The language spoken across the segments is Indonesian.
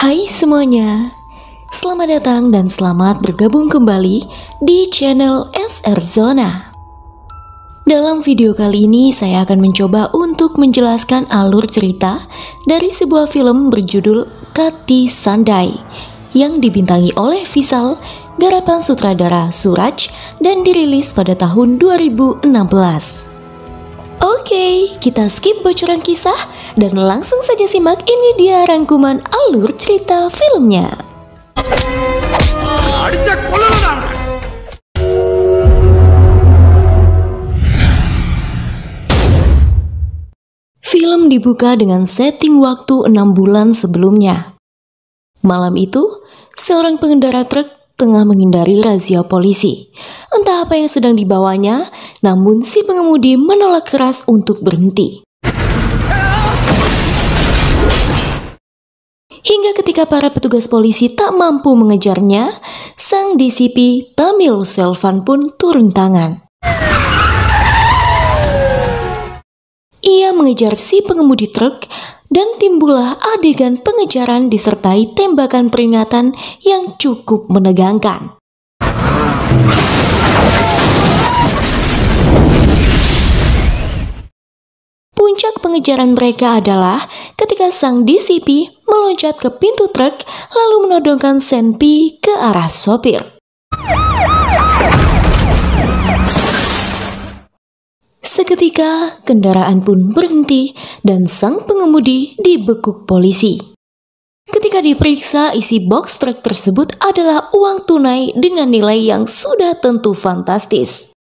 Hai semuanya, selamat datang dan selamat bergabung kembali di channel SR Zona. Dalam video kali ini saya akan mencoba untuk menjelaskan alur cerita dari sebuah film berjudul Kati Sandai yang dibintangi oleh Vishal, garapan sutradara Suraj dan dirilis pada tahun 2016. Oke, kita skip bocoran kisah dan langsung saja simak, ini dia rangkuman alur cerita filmnya. Film dibuka dengan setting waktu 6 bulan sebelumnya. Malam itu, seorang pengendara truk tengah menghindari razia polisi. Entah apa yang sedang dibawanya, namun si pengemudi menolak keras untuk berhenti. Hingga ketika para petugas polisi tak mampu mengejarnya, sang DCP Tamil Selvan pun turun tangan. Ia mengejar si pengemudi truk dan timbullah adegan pengejaran disertai tembakan peringatan yang cukup menegangkan. Puncak pengejaran mereka adalah ketika sang DCP meloncat ke pintu truk lalu menodongkan senpi ke arah sopir. Seketika kendaraan pun berhenti dan sang pengemudi dibekuk polisi. Ketika diperiksa, isi box truk tersebut adalah uang tunai dengan nilai yang sudah tentu fantastis.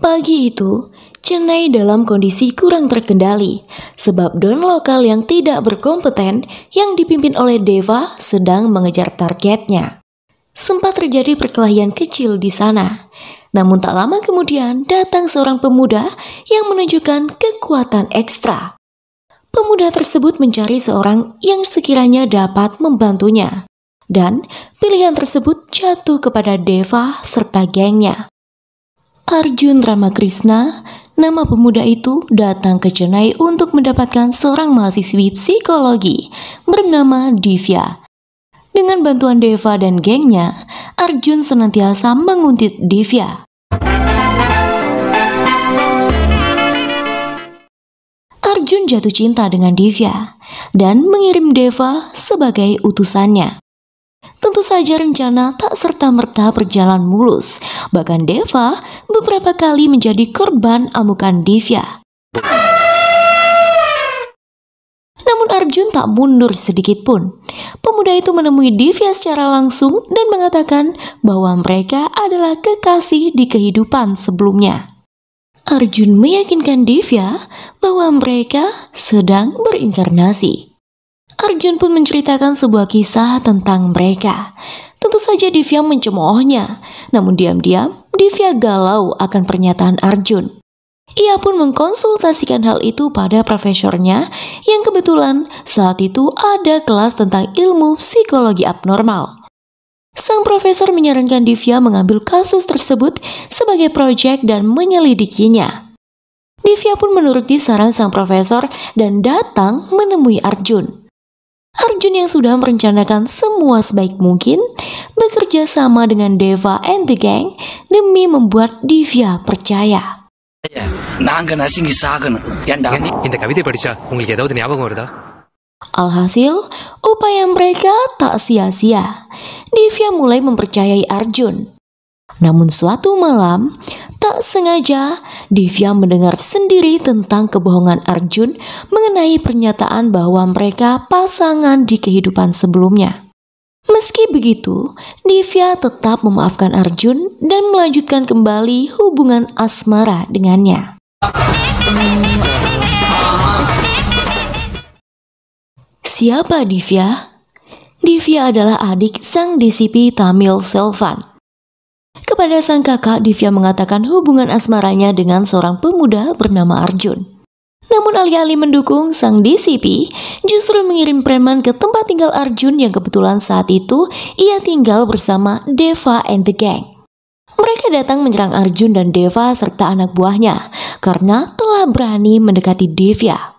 Pagi itu, Chennai dalam kondisi kurang terkendali sebab don lokal yang tidak berkompeten yang dipimpin oleh Deva sedang mengejar targetnya. Sempat terjadi perkelahian kecil di sana. Namun tak lama kemudian datang seorang pemuda yang menunjukkan kekuatan ekstra. Pemuda tersebut mencari seorang yang sekiranya dapat membantunya. Dan pilihan tersebut jatuh kepada Deva serta gengnya. Arjun Ramakrishna, nama pemuda itu, datang ke Chennai untuk mendapatkan seorang mahasiswi psikologi bernama Divya. Dengan bantuan Deva dan gengnya, Arjun senantiasa menguntit Divya. Arjun jatuh cinta dengan Divya dan mengirim Deva sebagai utusannya. Tentu saja rencana tak serta-merta berjalan mulus, bahkan Deva beberapa kali menjadi korban amukan Divya. Namun Arjun tak mundur sedikit pun. Pemuda itu menemui Divya secara langsung dan mengatakan bahwa mereka adalah kekasih di kehidupan sebelumnya. Arjun meyakinkan Divya bahwa mereka sedang berinkarnasi. Arjun pun menceritakan sebuah kisah tentang mereka. Tentu saja Divya mencemoohnya, namun diam-diam Divya galau akan pernyataan Arjun. Ia pun mengkonsultasikan hal itu pada profesornya yang kebetulan saat itu ada kelas tentang ilmu psikologi abnormal. Sang profesor menyarankan Divya mengambil kasus tersebut sebagai proyek dan menyelidikinya. Divya pun menuruti saran sang profesor dan datang menemui Arjun. Arjun yang sudah merencanakan semua sebaik mungkin bekerja sama dengan Deva and the gang demi membuat Divya percaya. Alhasil, upaya mereka tak sia-sia. Divya mulai mempercayai Arjun. Namun suatu malam, tak sengaja Divya mendengar sendiri tentang kebohongan Arjun mengenai pernyataan bahwa mereka pasangan di kehidupan sebelumnya. Meski begitu, Divya tetap memaafkan Arjun dan melanjutkan kembali hubungan asmara dengannya. Siapa Divya? Divya adalah adik sang DCP Tamil Selvan. Kepada sang kakak, Divya mengatakan hubungan asmaranya dengan seorang pemuda bernama Arjun. Namun alih-alih mendukung sang DCP, justru mengirim preman ke tempat tinggal Arjun yang kebetulan saat itu ia tinggal bersama Deva and the gang. Mereka datang menyerang Arjun dan Deva serta anak buahnya karena telah berani mendekati Divya.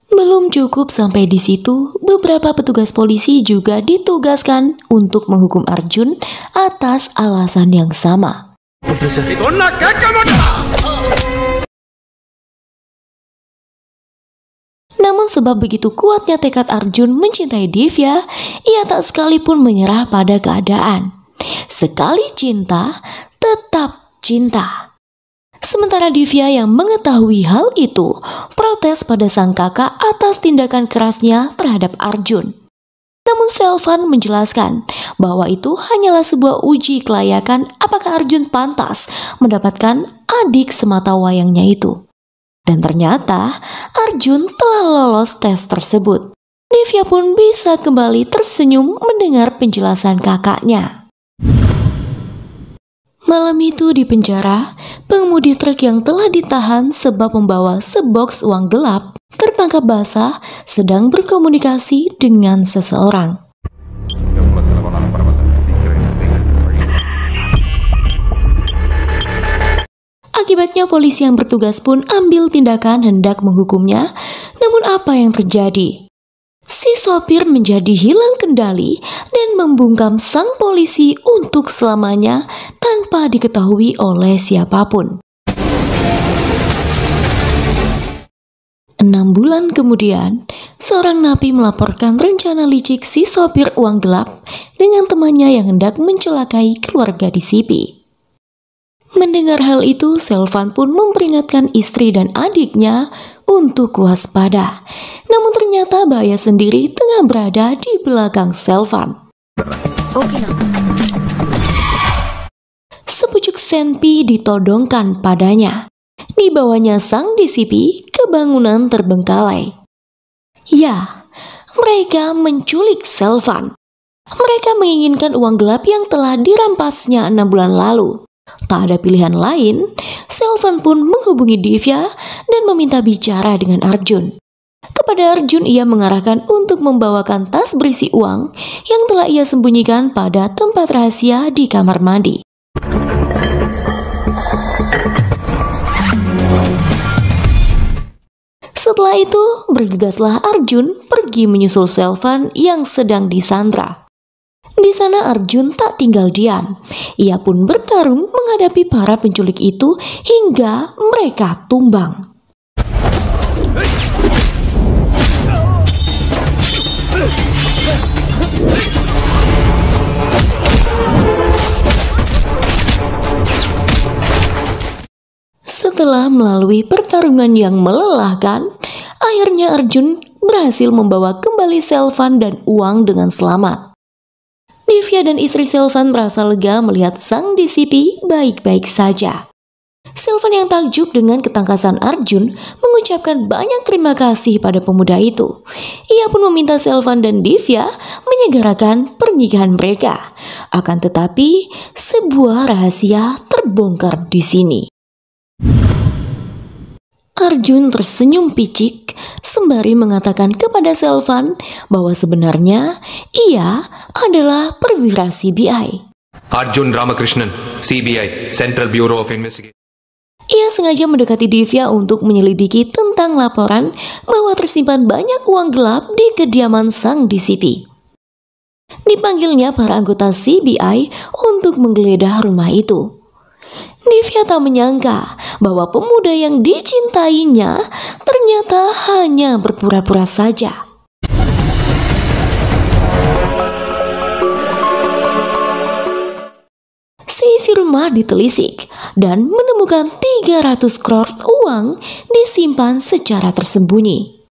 Belum cukup sampai di situ, beberapa petugas polisi juga ditugaskan untuk menghukum Arjun atas alasan yang sama. Namun sebab begitu kuatnya tekad Arjun mencintai Divya, ia tak sekalipun menyerah pada keadaan. Sekali cinta, tetap cinta. Sementara Divya yang mengetahui hal itu, protes pada sang kakak atas tindakan kerasnya terhadap Arjun. Namun Selvan menjelaskan bahwa itu hanyalah sebuah uji kelayakan apakah Arjun pantas mendapatkan adik semata wayangnya itu. Dan ternyata Arjun telah lolos tes tersebut. Divya pun bisa kembali tersenyum mendengar penjelasan kakaknya. Malam itu di penjara, pengemudi truk yang telah ditahan sebab membawa seboks uang gelap tertangkap basah sedang berkomunikasi dengan seseorang. Akibatnya polisi yang bertugas pun ambil tindakan hendak menghukumnya, namun apa yang terjadi? Si sopir menjadi hilang kendali dan membungkam sang polisi untuk selamanya tanpa diketahui oleh siapapun. 6 bulan kemudian, seorang napi melaporkan rencana licik si sopir uang gelap dengan temannya yang hendak mencelakai keluarga Disipi. Mendengar hal itu, Selvan pun memperingatkan istri dan adiknya untuk waspada. Namun ternyata bahaya sendiri tengah berada di belakang Selvan. Sepucuk senpi ditodongkan padanya. Dibawanya sang Disipi ke bangunan terbengkalai. Ya, mereka menculik Selvan. Mereka menginginkan uang gelap yang telah dirampasnya 6 bulan lalu. Tak ada pilihan lain, Selvan pun menghubungi Divya dan meminta bicara dengan Arjun. Kepada Arjun ia mengarahkan untuk membawakan tas berisi uang yang telah ia sembunyikan pada tempat rahasia di kamar mandi. Setelah itu, bergegaslah Arjun pergi menyusul Selvan yang sedang disandra. Di sana Arjun tak tinggal diam. Ia pun bertarung menghadapi para penculik itu hingga mereka tumbang. Setelah melalui pertarungan yang melelahkan, akhirnya Arjun berhasil membawa kembali Selvan dan uang dengan selamat. Divya dan istri Selvan merasa lega melihat sang Disipi baik-baik saja. Selvan yang takjub dengan ketangkasan Arjun mengucapkan banyak terima kasih pada pemuda itu. Ia pun meminta Selvan dan Divya menyegerakan pernikahan mereka. Akan tetapi, sebuah rahasia terbongkar di sini. Arjun tersenyum picik sembari mengatakan kepada Selvan bahwa sebenarnya ia adalah perwira CBI. Arjun Ramakrishnan, CBI, Central Bureau of Investigation. Ia sengaja mendekati Divya untuk menyelidiki tentang laporan bahwa tersimpan banyak uang gelap di kediaman sang Disipi. Dipanggilnya para anggota CBI untuk menggeledah rumah itu. Divya tak menyangka bahwa pemuda yang dicintainya ternyata hanya berpura-pura saja. Seisi rumah ditelisik dan menemukan 300 crore uang disimpan secara tersembunyi.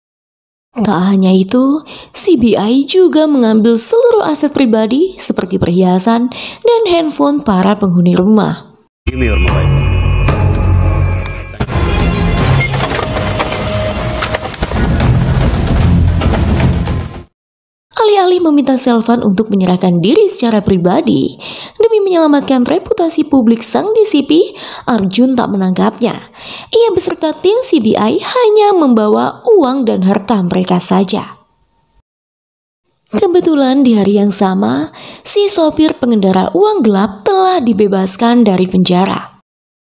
Tak hanya itu, CBI juga mengambil seluruh aset pribadi seperti perhiasan dan handphone para penghuni rumah. Give me your mobile. Alih-alih meminta Selvan untuk menyerahkan diri secara pribadi demi menyelamatkan reputasi publik sang Disipi, Arjun tak menangkapnya. Ia beserta tim CBI hanya membawa uang dan harta mereka saja. Kebetulan di hari yang sama, si sopir pengendara uang gelap telah dibebaskan dari penjara.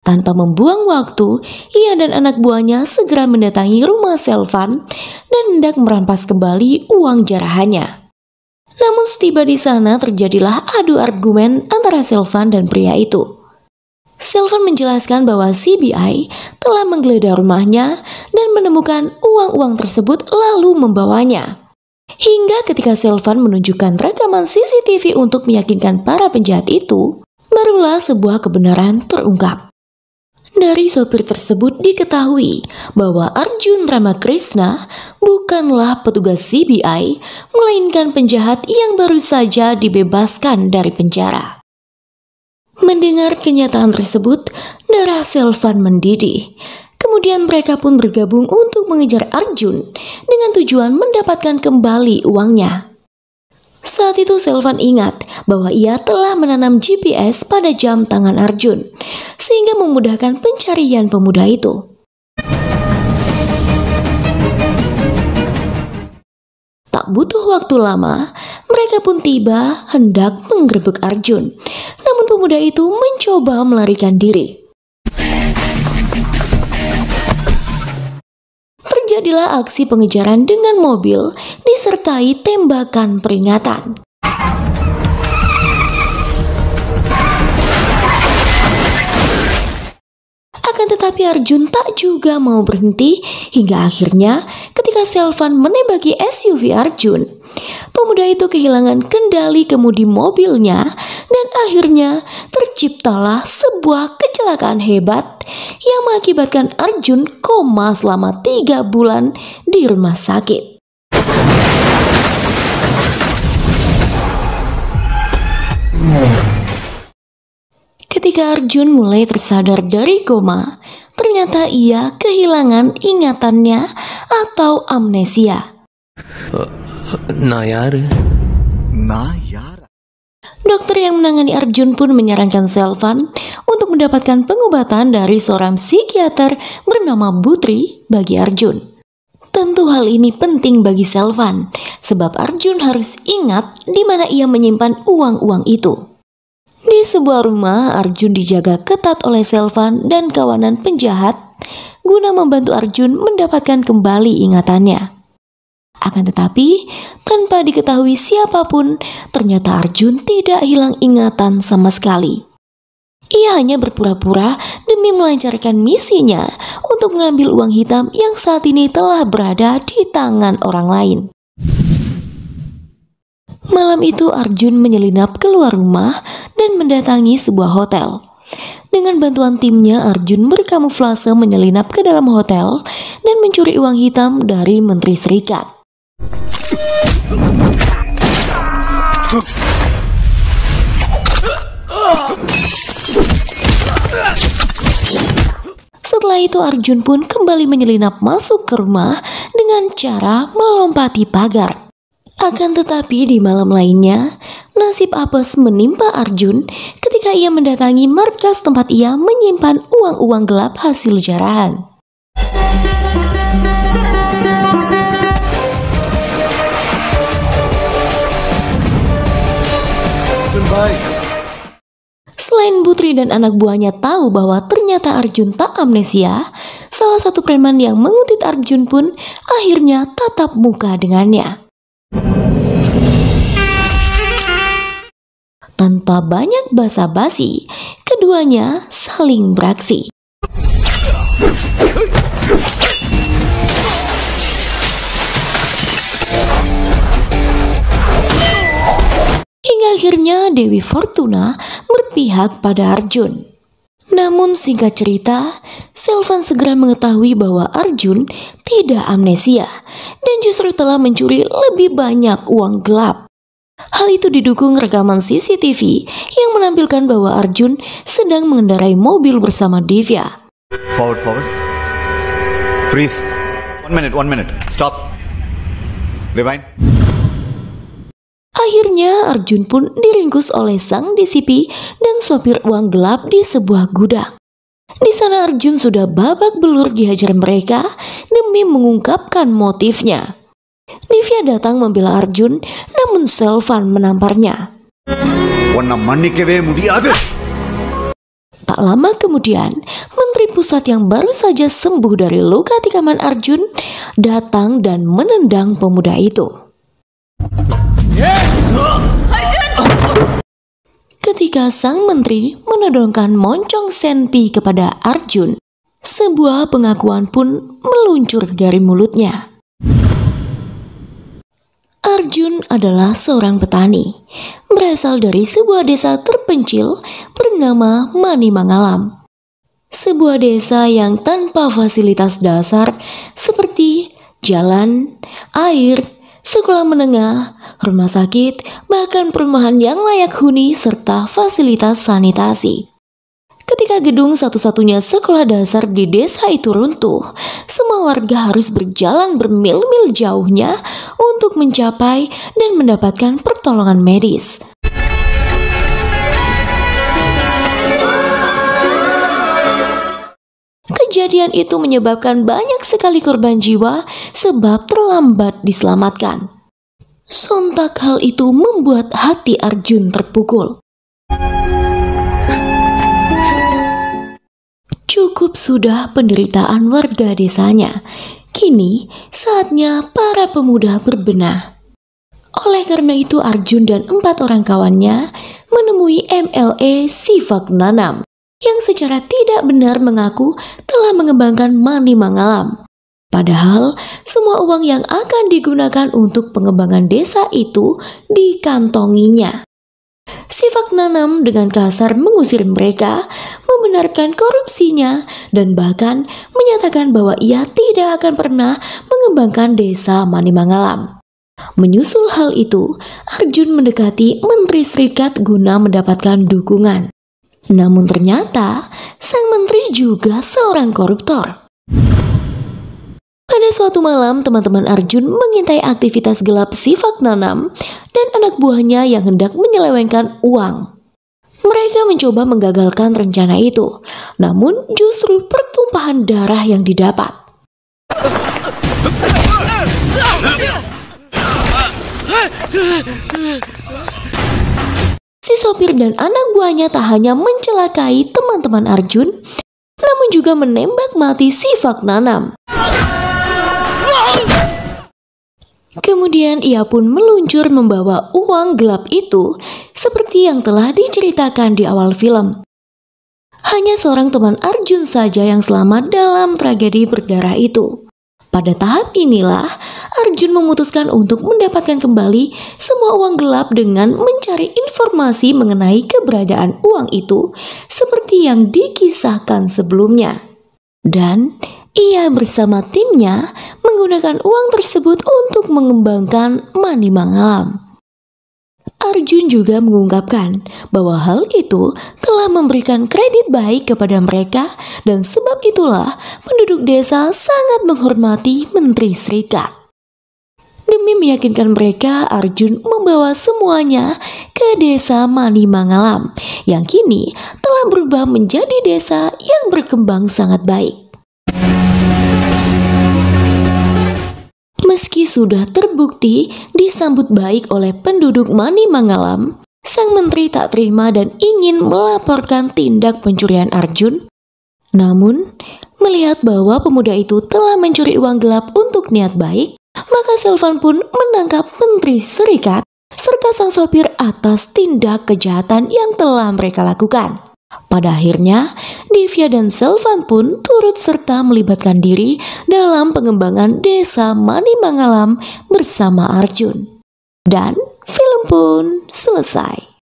Tanpa membuang waktu, ia dan anak buahnya segera mendatangi rumah Selvan dan hendak merampas kembali uang jarahannya. Namun setiba di sana terjadilah adu argumen antara Selvan dan pria itu. Selvan menjelaskan bahwa CBI telah menggeledah rumahnya dan menemukan uang-uang tersebut lalu membawanya. Hingga ketika Selvan menunjukkan rekaman CCTV untuk meyakinkan para penjahat itu, barulah sebuah kebenaran terungkap. Dari sopir tersebut diketahui bahwa Arjun Ramakrishna bukanlah petugas CBI, melainkan penjahat yang baru saja dibebaskan dari penjara. Mendengar kenyataan tersebut, darah Selvan mendidih. Kemudian mereka pun bergabung untuk mengejar Arjun dengan tujuan mendapatkan kembali uangnya. Saat itu Selvan ingat bahwa ia telah menanam GPS pada jam tangan Arjun, sehingga memudahkan pencarian pemuda itu. Tak butuh waktu lama, mereka pun tiba hendak menggerebek Arjun. Namun pemuda itu mencoba melarikan diri. Terjadilah aksi pengejaran dengan mobil disertai tembakan peringatan. Akan tetapi Arjun tak juga mau berhenti hingga akhirnya ketika Selvan menembaki SUV Arjun, pemuda itu kehilangan kendali kemudi mobilnya dan akhirnya terciptalah sebuah kecelakaan hebat yang mengakibatkan Arjun koma selama 3 bulan di rumah sakit. Ketika Arjun mulai tersadar dari koma, ternyata ia kehilangan ingatannya atau amnesia. நான் யாரு? Dokter yang menangani Arjun pun menyarankan Selvan untuk mendapatkan pengobatan dari seorang psikiater bernama Butri bagi Arjun. Tentu hal ini penting bagi Selvan, sebab Arjun harus ingat di mana ia menyimpan uang-uang itu. Di sebuah rumah, Arjun dijaga ketat oleh Selvan dan kawanan penjahat guna membantu Arjun mendapatkan kembali ingatannya. Akan tetapi, tanpa diketahui siapapun, ternyata Arjun tidak hilang ingatan sama sekali. Ia hanya berpura-pura demi melancarkan misinya untuk mengambil uang hitam yang saat ini telah berada di tangan orang lain. Malam itu Arjun menyelinap keluar rumah dan mendatangi sebuah hotel. Dengan bantuan timnya, Arjun berkamuflase menyelinap ke dalam hotel dan mencuri uang hitam dari Menteri Serikat. Setelah itu Arjun pun kembali menyelinap masuk ke rumah dengan cara melompati pagar. Akan tetapi di malam lainnya, nasib apes menimpa Arjun ketika ia mendatangi markas tempat ia menyimpan uang-uang gelap hasil jarahan. Selain Butri dan anak buahnya tahu bahwa ternyata Arjun tak amnesia, salah satu preman yang menguntit Arjun pun akhirnya tatap muka dengannya. Tanpa banyak basa-basi, keduanya saling beraksi. Hingga akhirnya Dewi Fortuna berpihak pada Arjun. Namun singkat cerita, Selvan segera mengetahui bahwa Arjun tidak amnesia dan justru telah mencuri lebih banyak uang gelap. Hal itu didukung rekaman CCTV yang menampilkan bahwa Arjun sedang mengendarai mobil bersama Divya. Forward. Freeze. 1 minute. Stop. Rewind. Akhirnya Arjun pun diringkus oleh sang DCP dan sopir uang gelap di sebuah gudang. Di sana Arjun sudah babak belur dihajar mereka demi mengungkapkan motifnya. Divya datang membela Arjun, namun Selvan menamparnya. உன்னை மன்னிக்கவே முடியாது. Tak lama kemudian, Menteri Pusat yang baru saja sembuh dari luka tikaman Arjun datang dan menendang pemuda itu. Ketika sang menteri menodongkan moncong senpi kepada Arjun, sebuah pengakuan pun meluncur dari mulutnya. Arjun adalah seorang petani, berasal dari sebuah desa terpencil bernama Manimangalam. Sebuah desa yang tanpa fasilitas dasar seperti jalan, air, sekolah menengah, rumah sakit, bahkan perumahan yang layak huni serta fasilitas sanitasi. Ketika gedung satu-satunya sekolah dasar di desa itu runtuh, semua warga harus berjalan bermil-mil jauhnya untuk mencapai dan mendapatkan pertolongan medis. Kejadian itu menyebabkan banyak sekali korban jiwa sebab terlambat diselamatkan. Sontak hal itu membuat hati Arjun terpukul. Cukup sudah penderitaan warga desanya. Kini saatnya para pemuda berbenah. Oleh karena itu Arjun dan 4 orang kawannya menemui MLA Sifak Nanam yang secara tidak benar mengaku telah mengembangkan Manimangalam. Padahal semua uang yang akan digunakan untuk pengembangan desa itu dikantonginya. Sifak Nanam dengan kasar mengusir mereka, membenarkan korupsinya, dan bahkan menyatakan bahwa ia tidak akan pernah mengembangkan desa Manimangalam. Menyusul hal itu, Arjun mendekati Menteri Serikat guna mendapatkan dukungan. Namun ternyata, sang menteri juga seorang koruptor. Pada suatu malam, teman-teman Arjun mengintai aktivitas gelap Sifak Nanam dan anak buahnya yang hendak menyelewengkan uang. Mereka mencoba menggagalkan rencana itu, namun justru pertumpahan darah yang didapat. Si sopir dan anak buahnya tak hanya mencelakai teman-teman Arjun, namun juga menembak mati Sifak Nanam. Kemudian ia pun meluncur membawa uang gelap itu seperti yang telah diceritakan di awal film. Hanya seorang teman Arjun saja yang selamat dalam tragedi berdarah itu. Pada tahap inilah Arjun memutuskan untuk mendapatkan kembali semua uang gelap dengan mencari informasi mengenai keberadaan uang itu seperti yang dikisahkan sebelumnya. Dan ia bersama timnya menggunakan uang tersebut untuk mengembangkan Manimangalam. Arjun juga mengungkapkan bahwa hal itu telah memberikan kredit baik kepada mereka dan sebab itulah penduduk desa sangat menghormati Menteri Serikat. Demi meyakinkan mereka, Arjun membawa semuanya ke desa Manimangalam yang kini telah berubah menjadi desa yang berkembang sangat baik. Meski sudah terbukti disambut baik oleh penduduk Manimangalam, sang menteri tak terima dan ingin melaporkan tindak pencurian Arjun. Namun, melihat bahwa pemuda itu telah mencuri uang gelap untuk niat baik, maka Selvan pun menangkap Menteri Serikat serta sang sopir atas tindak kejahatan yang telah mereka lakukan. Pada akhirnya, Divya dan Selvan pun turut serta melibatkan diri dalam pengembangan desa Manimangalam bersama Arjun. Dan film pun selesai.